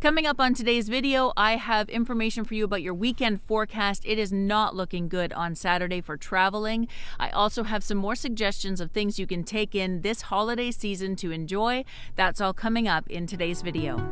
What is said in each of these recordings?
Coming up on today's video, I have information for you about your weekend forecast. It is not looking good on Saturday for traveling. I also have some more suggestions of things you can take in this holiday season to enjoy. That's all coming up in today's video.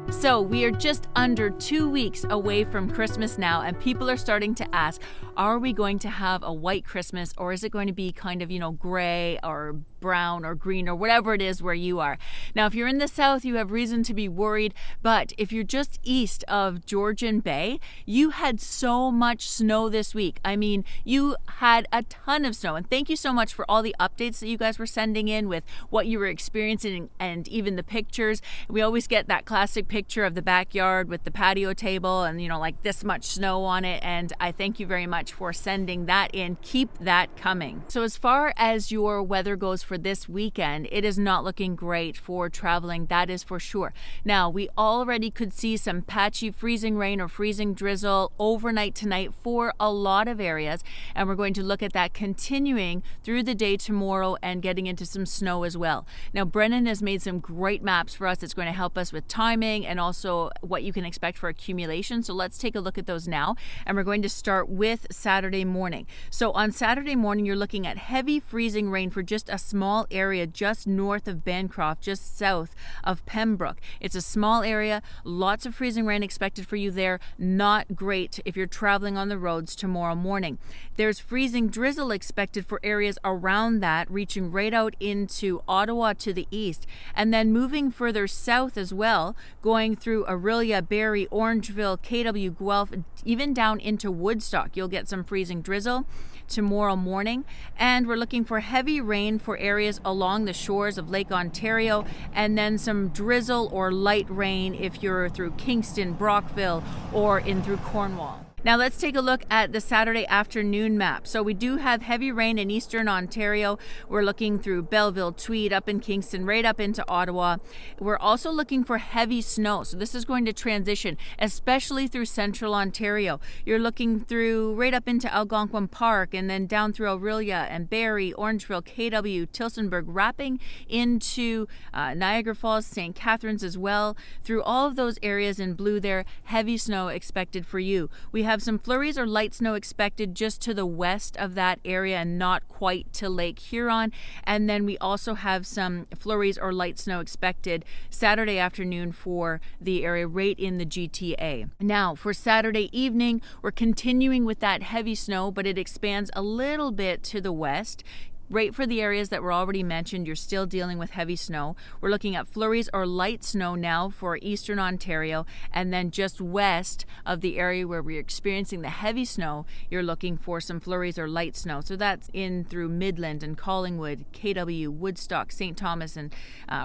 So we are just under 2 weeks away from Christmas now, and people are starting to ask, are we going to have a white Christmas, or is it going to be kind of, gray or brown or green or whatever it is where you are? Now, if you're in the south, you have reason to be worried, but if you're just east of Georgian Bay, you had so much snow this week. I mean, you had a ton of snow, and thank you so much for all the updates that you guys were sending in with what you were experiencing and even the pictures. We always get that classic picture of the backyard with the patio table and like this much snow on it, and I thank you very much for sending that in. Keep that coming. So as far as your weather goes for this weekend, it is not looking great for traveling, that is for sure. Now, we already could see some patchy freezing rain or freezing drizzle overnight tonight for a lot of areas, and we're going to look at that continuing through the day tomorrow and getting into some snow as well. Now, Brennen has made some great maps for us. It's going to help us with timing and also what you can expect for accumulation. So let's take a look at those now. And we're going to start with Saturday morning. So on Saturday morning, you're looking at heavy freezing rain for just a small area just north of Bancroft, just south of Pembroke. It's a small area, lots of freezing rain expected for you there. Not great if you're traveling on the roads tomorrow morning. There's freezing drizzle expected for areas around that, reaching right out into Ottawa to the east, and then moving further south as well, going through Orillia, Barrie, Orangeville, KW, Guelph, even down into Woodstock. You'll get some freezing drizzle tomorrow morning, and we're looking for heavy rain for areas along the shores of Lake Ontario, and then some drizzle or light rain if you're through Kingston, Brockville, or in through Cornwall. Now let's take a look at the Saturday afternoon map. So we do have heavy rain in eastern Ontario. We're looking through Belleville, Tweed, up in Kingston, right up into Ottawa. We're also looking for heavy snow. So this is going to transition, especially through central Ontario. You're looking through right up into Algonquin Park and then down through Orillia and Barrie, Orangeville, KW, Tillsonburg, wrapping into Niagara Falls, St. Catharines as well. Through all of those areas in blue there, heavy snow expected for you. We have some flurries or light snow expected just to the west of that area and not quite to Lake Huron. And then we also have some flurries or light snow expected Saturday afternoon for the area right in the GTA. Now, for Saturday evening, we're continuing with that heavy snow, but it expands a little bit to the west. Right for the areas that were already mentioned, you're still dealing with heavy snow. We're looking at flurries or light snow now for eastern Ontario, and then just west of the area where we're experiencing the heavy snow, you're looking for some flurries or light snow. So that's in through Midland and Collingwood, KW, Woodstock, St. Thomas, and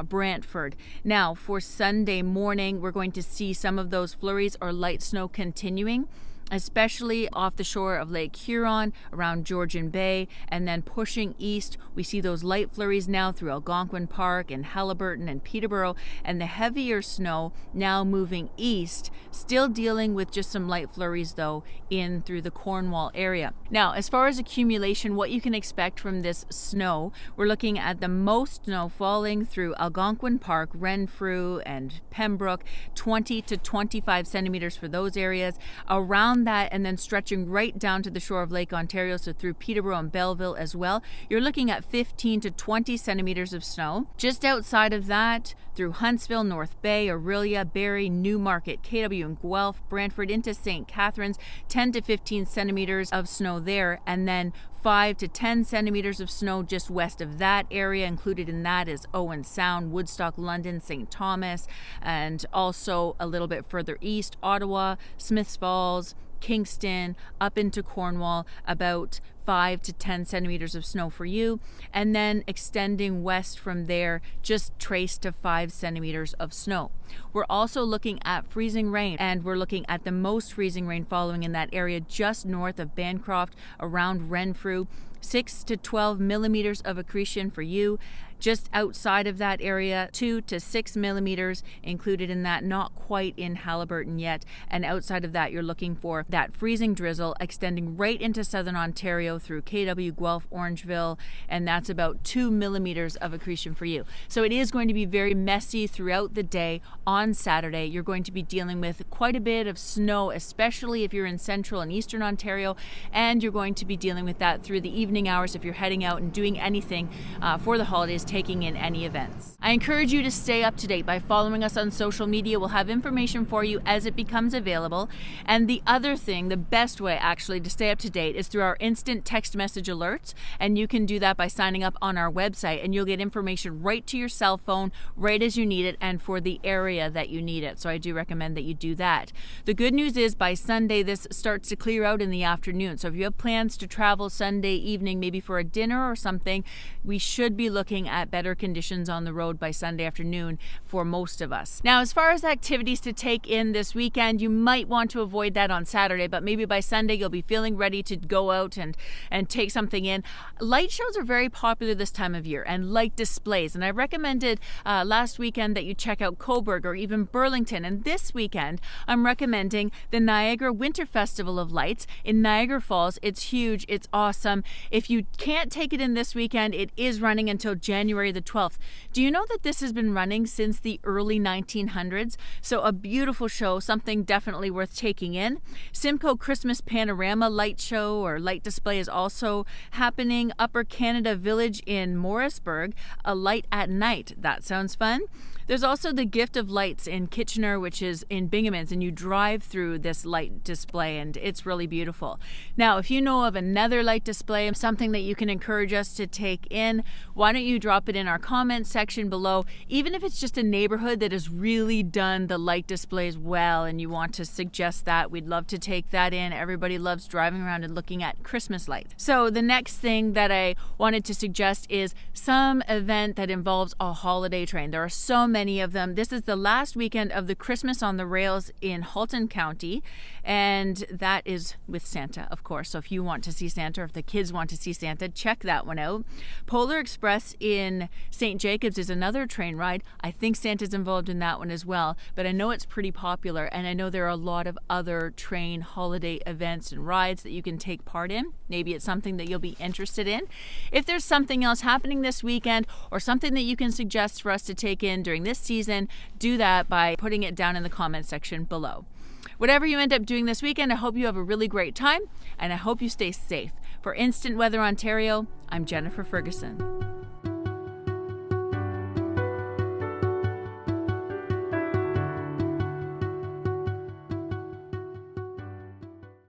Brantford. Now, for Sunday morning, we're going to see some of those flurries or light snow continuing, especially off the shore of Lake Huron, around Georgian Bay, and then pushing east. We see those light flurries now through Algonquin Park and Haliburton and Peterborough, and the heavier snow now moving east, still dealing with just some light flurries though in through the Cornwall area. Now, as far as accumulation, what you can expect from this snow, we're looking at the most snow falling through Algonquin Park, Renfrew, and Pembroke, 20 to 25 centimeters for those areas. Around that, and then stretching right down to the shore of Lake Ontario, so through Peterborough and Belleville as well, you're looking at 15 to 20 centimeters of snow. Just outside of that, through Huntsville, North Bay, Orillia, Barrie, Newmarket, KW, and Guelph, Brantford into St. Catharines, 10 to 15 centimeters of snow there, and then 5 to 10 centimeters of snow just west of that area. Included in that is Owen Sound, Woodstock, London, St. Thomas, and also a little bit further east, Ottawa, Smiths Falls, Kingston, up into Cornwall, about 5 to 10 centimeters of snow for you, and then extending west from there, just trace to 5 centimeters of snow. We're also looking at freezing rain, and we're looking at the most freezing rain following in that area just north of Bancroft, around Renfrew. 6 to 12 millimeters of accretion for you. Just outside of that area, 2 to 6 millimeters included in that, not quite in Haliburton yet. And outside of that, you're looking for that freezing drizzle extending right into southern Ontario through KW, Guelph, Orangeville, and that's about 2 millimeters of accretion for you. So it is going to be very messy throughout the day. On Saturday, you're going to be dealing with quite a bit of snow, especially if you're in central and eastern Ontario, and you're going to be dealing with that through the evening hours if you're heading out and doing anything for the holidays, taking in any events. I encourage you to stay up to date by following us on social media. We'll have information for you as it becomes available. And the other thing, the best way actually to stay up to date, is through our instant text message alerts, and you can do that by signing up on our website, and you'll get information right to your cell phone right as you need it and for the area that you need it. So I do recommend that you do that. The good news is by Sunday this starts to clear out in the afternoon. So if you have plans to travel Sunday evening, maybe for a dinner or something, we should be looking at better conditions on the road by Sunday afternoon for most of us. Now, as far as activities to take in this weekend, you might want to avoid that on Saturday, but maybe by Sunday you'll be feeling ready to go out and take something in. Light shows are very popular this time of year, and light displays. And I recommended last weekend that you check out Cobourg or even Burlington. And this weekend, I'm recommending the Niagara Winter Festival of Lights in Niagara Falls. It's huge. It's awesome. If you can't take it in this weekend, it is running until January the 12th. Do you know that this has been running since the early 1900s? So a beautiful show, something definitely worth taking in. Simcoe Christmas Panorama light show or light display is also happening. Upper Canada Village in Morrisburg, a light at night. That sounds fun. There's also the Gift of Lights in Kitchener, which is in Binghamton's, and you drive through this light display, and it's really beautiful. Now, if you know of another light display, something that you can encourage us to take in, why don't you drop it in our comments section below, even if it's just a neighborhood that has really done the light displays well and you want to suggest that. We'd love to take that in. Everybody loves driving around and looking at Christmas lights. So the next thing that I wanted to suggest is some event that involves a holiday train. There are so many of them. This is the last weekend of the Christmas on the Rails in Halton County, and that is with Santa, of course. So if you want to see Santa, or if the kids want to see Santa, check that one out. Polar Express in St. Jacobs is another train ride. I think Santa's involved in that one as well, but I know it's pretty popular, and I know there are a lot of other train holiday events and rides that you can take part in. Maybe it's something that you'll be interested in. If there's something else happening this weekend or something that you can suggest for us to take in during this season, do that by putting it down in the comment section below. Whatever you end up doing this weekend, I hope you have a really great time, and I hope you stay safe. For Instant Weather Ontario, I'm Jennifer Ferguson.